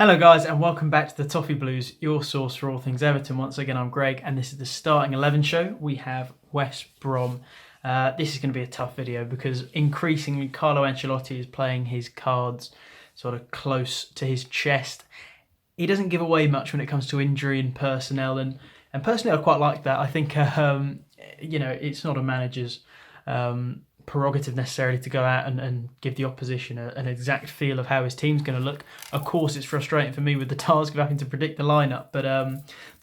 Hello guys and welcome back to the Toffee Blues, your source for all things Everton. Once again, I'm Greg and this is the Starting 11 show. We have West Brom. This is going to be a tough video because increasingly Carlo Ancelotti is playing his cards sort of close to his chest. He doesn't give away much when it comes to injury and personnel, and personally I quite like that. I think it's not a manager's prerogative necessarily to go out and give the opposition an exact feel of how his team's going to look. Of course, it's frustrating for me with the task of having to predict the lineup, but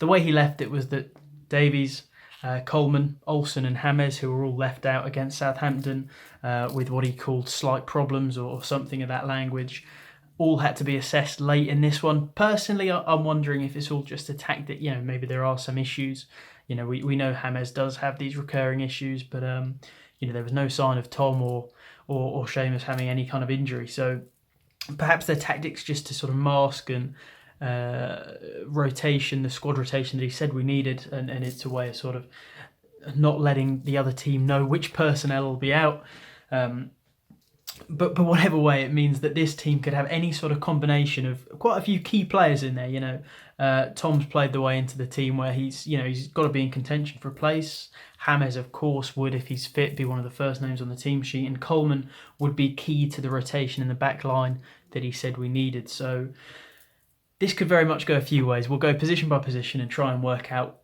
the way he left it was that Davies, Coleman, Olsen and James, who were all left out against Southampton with what he called slight problems or something of that language, all had to be assessed late in this one. Personally, I'm wondering if it's all just a tactic. Maybe there are some issues. We know James does have these recurring issues, but there was no sign of Tom or Seamus having any kind of injury. So perhaps their tactics just to sort of mask and rotation, the squad rotation that he said we needed, and it's a way of sort of not letting the other team know which personnel will be out. But whatever way, it means that this team could have any sort of combination of quite a few key players in there. Tom's played the way into the team where he's got to be in contention for a place. James, of course, would, if he's fit, be one of the first names on the team sheet, and Coleman would be key to the rotation in the back line that he said we needed. So this could very much go a few ways. We'll go position by position and try and work out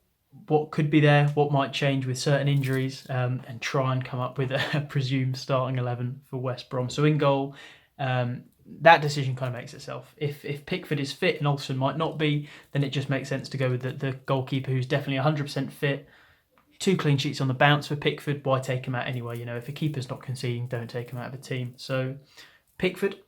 what could be there, what might change with certain injuries, and try and come up with a presumed starting 11 for West Brom. So in goal, that decision kind of makes itself. If Pickford is fit and Olsen might not be, then it just makes sense to go with the goalkeeper who's definitely 100% fit. 2 clean sheets on the bounce for Pickford. Why take him out anyway? If a keeper's not conceding, don't take him out of the team. So Pickford,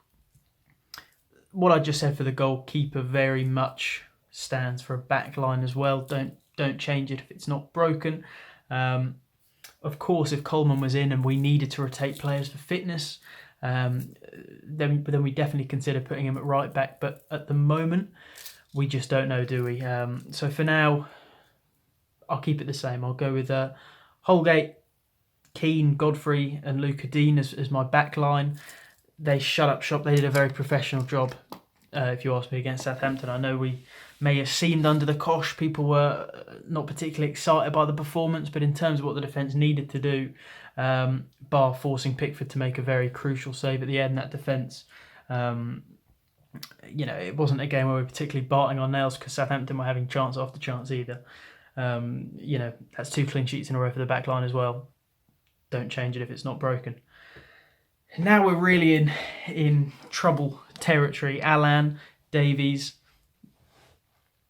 what I just said for the goalkeeper very much stands for a back line as well. Don't change it if it's not broken. Of course, if Coleman was in and we needed to rotate players for fitness, then we definitely consider putting him at right back. But at the moment, we just don't know, do we? So for now, I'll keep it the same. I'll go with Holgate, Keane, Godfrey and Luca Dean as my back line. They shut up shop. They did a very professional job, if you ask me, against Southampton. I know we may have seemed under the cosh. People were not particularly excited by the performance, but in terms of what the defence needed to do, bar forcing Pickford to make a very crucial save at the end, that defence, it wasn't a game where we were particularly biting our nails because Southampton were having chance after chance either. That's 2 clean sheets in a row for the back line as well. Don't change it if it's not broken. Now we're really in trouble territory. Allan, Davies.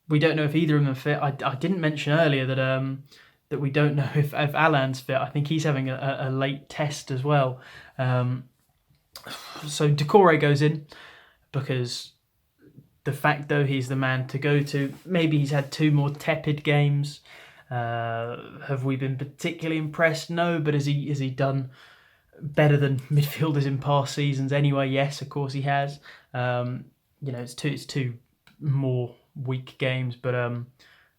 We don't know if either of them are fit. I didn't mention earlier that we don't know if Allan's fit. I think he's having a late test as well. So Decore goes in because de facto he's the man to go to. Maybe he's had 2 more tepid games. Have we been particularly impressed? No, but has he done better than midfielders in past seasons anyway? Yes, of course he has. It's two more weak games, but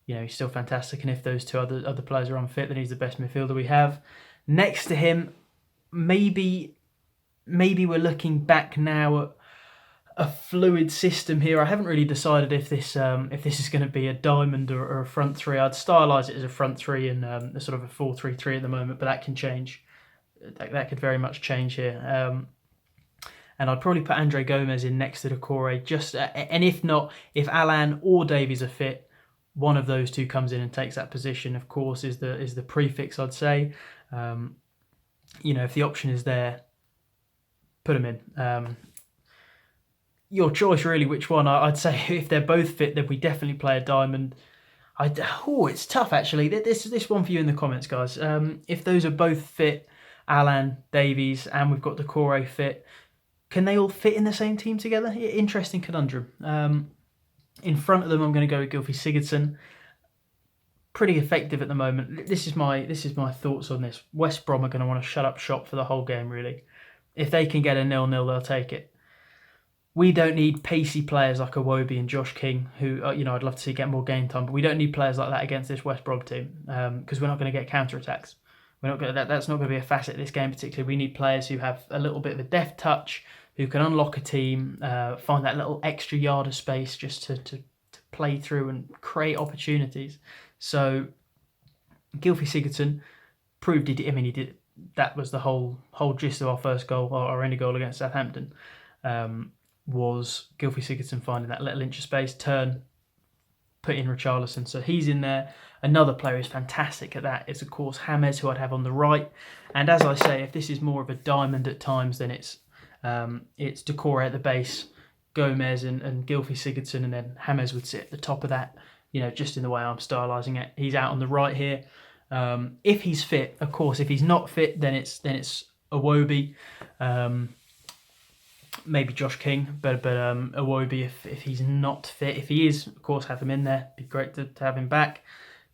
he's still fantastic. And if those 2 other players are unfit, then he's the best midfielder we have. Next to him, maybe we're looking back now at a fluid system here. I haven't really decided if this is going to be a diamond or a front 3. I'd stylise it as a front 3 and a sort of a 4-3-3 at the moment, but that can change. That could very much change here. And I'd probably put Andre Gomez in next to Decore. And if Allan or Davies are fit, one of those 2 comes in and takes that position. Of course, is the prefix, I'd say. If the option is there, put them in. Your choice, really, which one? I'd say if they're both fit, then we definitely play a diamond. It's tough, actually. This one for you in the comments, guys. If those are both fit, Allan, Davies, and we've got Decore fit, can they all fit in the same team together? Interesting conundrum. In front of them, I'm going to go with Gylfi Sigurdsson. Pretty effective at the moment. This is my thoughts on this. West Brom are going to want to shut up shop for the whole game, really. If they can get a 0-0, they'll take it. We don't need pacey players like Iwobi and Josh King, who I'd love to see get more game time, but we don't need players like that against this West Brom team because we're not going to get counter-attacks. That's not going to be a facet of this game particularly. We need players who have a little bit of a deft touch, who can unlock a team, find that little extra yard of space just to play through and create opportunities. So Gylfi Sigurdsson proved he did. I mean, he did. That was the whole gist of our first goal, our only goal against Southampton, was Gylfi Sigurdsson finding that little inch of space, turn, put in Richarlison. So he's in there. Another player who's fantastic at that is, of course, James, who I'd have on the right. And as I say, if this is more of a diamond at times, then it's Decore at the base, Gomez and Gylfi Sigurdsson, and then James would sit at the top of that, just in the way I'm stylising it. He's out on the right here. If he's fit, of course. If he's not fit, then it's Iwobi, maybe Josh King, but Iwobi if he's not fit. If he is, of course, have him in there. It'd be great to have him back.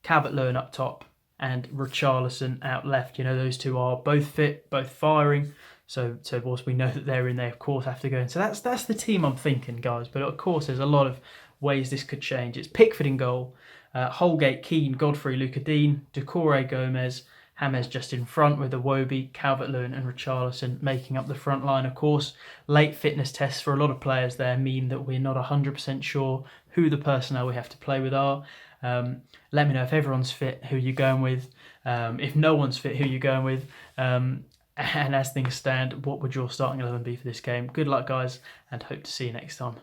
Calvert-Lewin up top and Richarlison out left. Those two are both fit, both firing. So whilst we know that they're in, they of course have to go in. So that's the team I'm thinking, guys. But of course, there's a lot of ways this could change. It's Pickford in goal, Holgate, Keane, Godfrey, Luca Dean, Decore, Gomez, James just in front with Iwobi, Calvert-Lewin and Richarlison making up the front line. Of course, late fitness tests for a lot of players there mean that we're not 100% sure who the personnel we have to play with are. Let me know if everyone's fit, who you're going with. If no one's fit, who you're going with. And as things stand, what would your starting 11 be for this game? Good luck, guys, and hope to see you next time.